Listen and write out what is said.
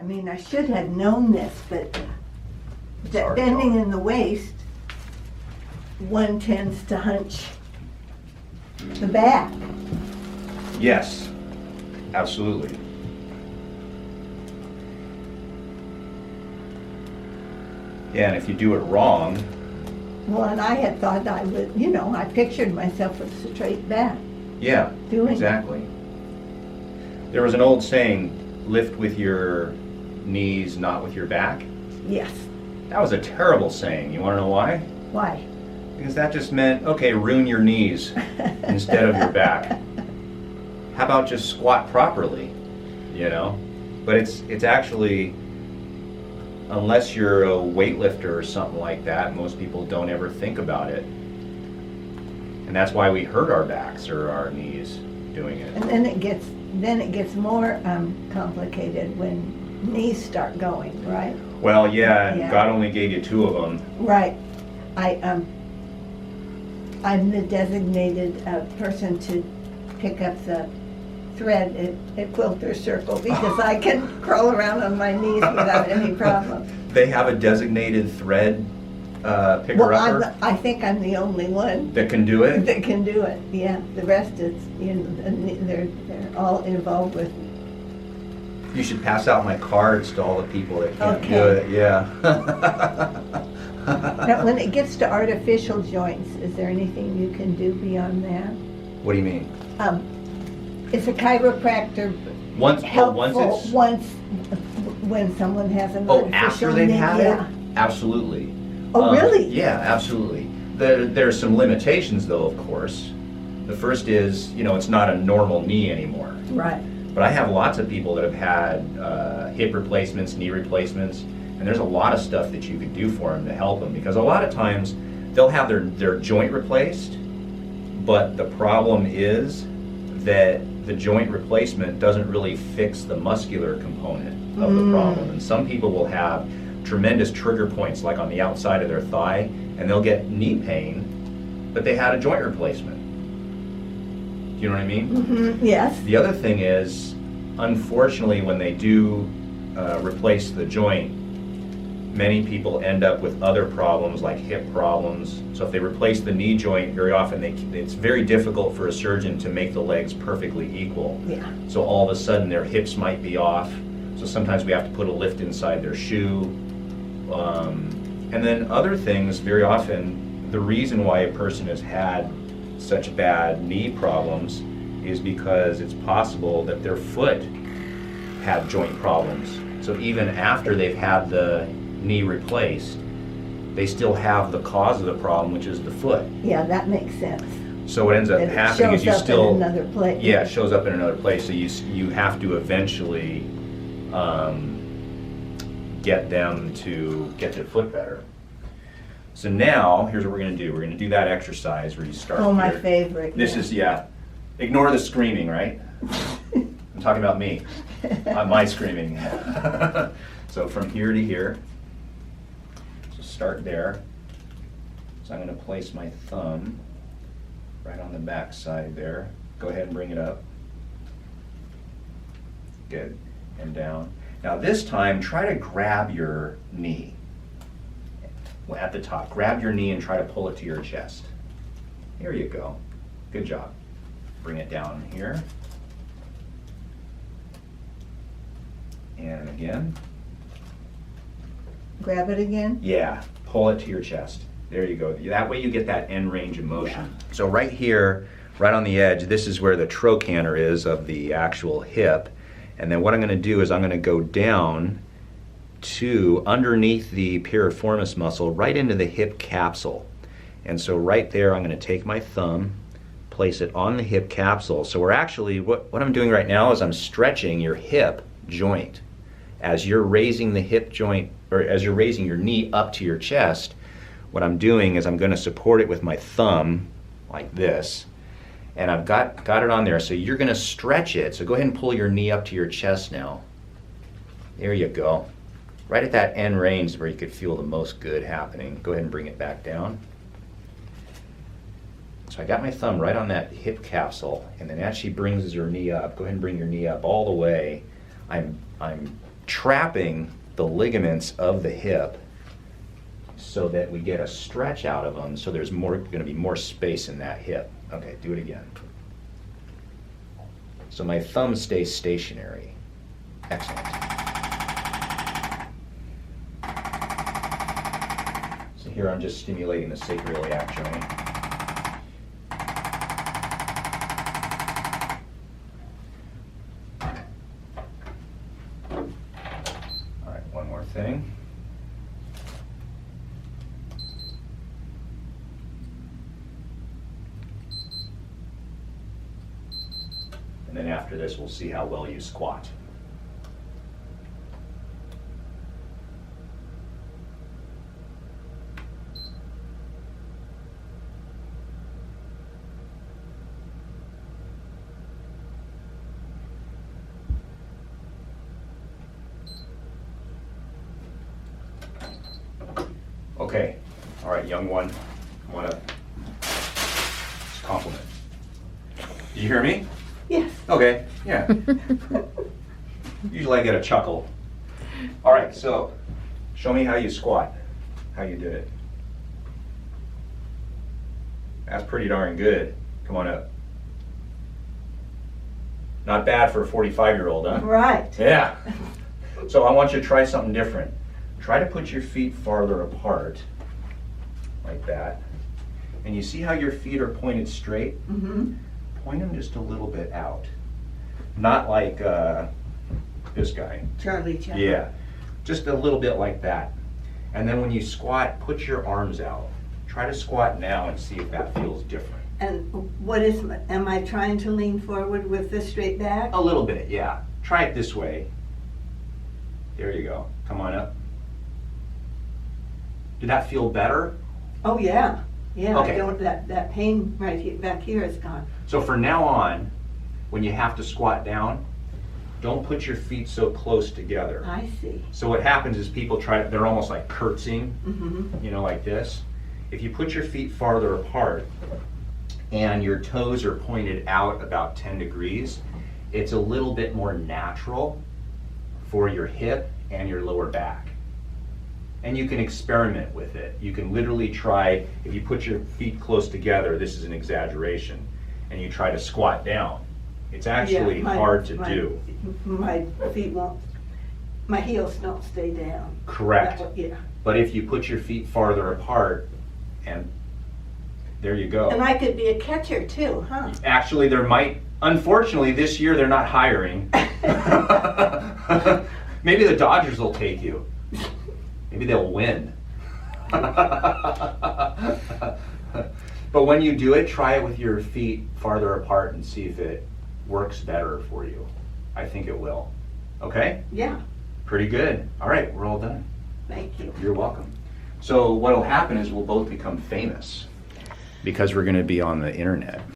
I mean, I should have known this, but hard bending going. in the waist, one tends to hunch the back. Yes, absolutely. Yeah, and if you do it wrong, Well, and I had thought I would, I pictured myself with a straight back. yeah, Doing it. exactly. There was an old saying, lift with your knees, not with your back. Yes. That was a terrible saying. You want to know why? Why? Because that just meant, okay, ruin your knees instead of your back. How about just squat properly, But it's actually, unless you're a weightlifter or something like that, most people don't ever think about it. And that's why we hurt our backs or our knees doing it. And then it gets more complicated when knees start going, right? Well, yeah, Yeah. God only gave you 2 of them. Right. I'm the designated person to pick up the thread at Quilter Circle because I can crawl around on my knees without any problem. They have a designated thread picker-upper Well, I think I'm the only one that can do it. that can do it. Yeah, the rest is, they're all involved with. You should pass out my cards to all the people that can't do Okay. it. Yeah. Now, when it gets to artificial joints, is there anything you can do beyond that? What do you mean? Is a chiropractor Once helpful it's when someone has an oh, artificial after they've knee? had Yeah. it, absolutely. Oh, really? Yeah, absolutely. There's some limitations, though, of course. The first is, it's not a normal knee anymore. Right. But I have lots of people that have had hip replacements, knee replacements, and there's a lot of stuff that you could do for them to help them, because a lot of times they'll have their joint replaced, but the problem is that the joint replacement doesn't really fix the muscular component of the problem. And some people will have tremendous trigger points, like on the outside of their thigh, and they'll get knee pain, but they had a joint replacement. Do you know what I mean? Mm-hmm. Yes. The other thing is, unfortunately, when they do replace the joint, many people end up with other problems like hip problems. So if they replace the knee joint, very often it's very difficult for a surgeon to make the legs perfectly equal. Yeah. So all of a sudden their hips might be off. So sometimes we have to put a lift inside their shoe. And then other things, very often, the reason why a person has had such bad knee problems is because it's possible that their foot had joint problems. So even after they've had the knee replaced, they still have the cause of the problem, which is the foot. Yeah, that makes sense. So what ends up That it happening is shows you up still, in another place. yeah, it shows up in another place. So you have to eventually get them to get their foot better. So now, here's what we're going to do. We're going to do that exercise where you start Oh, my here. favorite. This is, ignore the screaming, right? I'm talking about me, not my screaming. So from here to here, so start there. So I'm going to place my thumb right on the back side there. Go ahead and bring it up. Good, and down. Now this time, try to grab your knee. At the top, grab your knee and try to pull it to your chest. Here you go. Good job. Bring it down here. And again. Grab it again? Yeah, pull it to your chest. There you go. That way you get that end range of motion. Yeah. So right here, right on the edge, this is where the trochanter is of the actual hip. And then what I'm going to do is I'm going to go down to underneath the piriformis muscle, right into the hip capsule. And so right there, I'm going to take my thumb, place it on the hip capsule. So we're actually, what I'm doing right now is I'm stretching your hip joint. As you're raising the hip joint, or as you're raising your knee up to your chest, what I'm doing is I'm going to support it with my thumb, like this. And I've got it on there, so you're going to stretch it. So go ahead and pull your knee up to your chest now. There you go. Right at that end range where you could feel the most good happening. Go ahead and bring it back down. So I got my thumb right on that hip capsule, and then as she brings her knee up, go ahead and bring your knee up all the way. I'm trapping the ligaments of the hip so that we get a stretch out of them, so there's going to be more space in that hip. Okay, do it again. So my thumb stays stationary. Excellent. So here I'm just stimulating the sacroiliac joint. All right, one more thing. And then after this, we'll see how well you squat. Okay, all right, young one, come on up. Just compliment. Did you hear me? Yes. Okay, yeah. Usually I get a chuckle. All right, so show me how you squat, how you did it. That's pretty darn good. Come on up. Not bad for a 45-year-old, huh? Right. Yeah. So I want you to try something different. Try to put your feet farther apart, like that. And you see how your feet are pointed straight? Mm-hmm. Point them just a little bit out. Not like this guy. Charlie Chaplin. Yeah, just a little bit like that. And then when you squat, put your arms out. Try to squat now and see if that feels different. And what is, am I trying to lean forward with this straight back? A little bit, yeah. Try it this way. There you go. Come on up. Did that feel better? Oh, yeah. Yeah, Okay. I don't, that pain right here, back here is gone. So from now on, when you have to squat down, don't put your feet so close together. I see. So what happens is people they're almost like curtsying, Mm-hmm. you know, like this. If you put your feet farther apart and your toes are pointed out about 10 degrees, it's a little bit more natural for your hip and your lower back. And you can experiment with it. You can literally try, if you put your feet close together, this is an exaggeration, and you try to squat down. It's actually hard to do. My feet won't, my heels don't stay down. Correct. Yeah. But if you put your feet farther apart, and there you go. And I could be a catcher too, huh? Actually, there might, unfortunately, this year they're not hiring. Maybe the Dodgers will take you. Maybe they'll win. But when you do it, try it with your feet farther apart and see if it works better for you. I think it will. Okay? Yeah, Pretty good. All right, we're all done. thank you. You're welcome. So what will happen is we'll both become famous because we're going to be on the internet.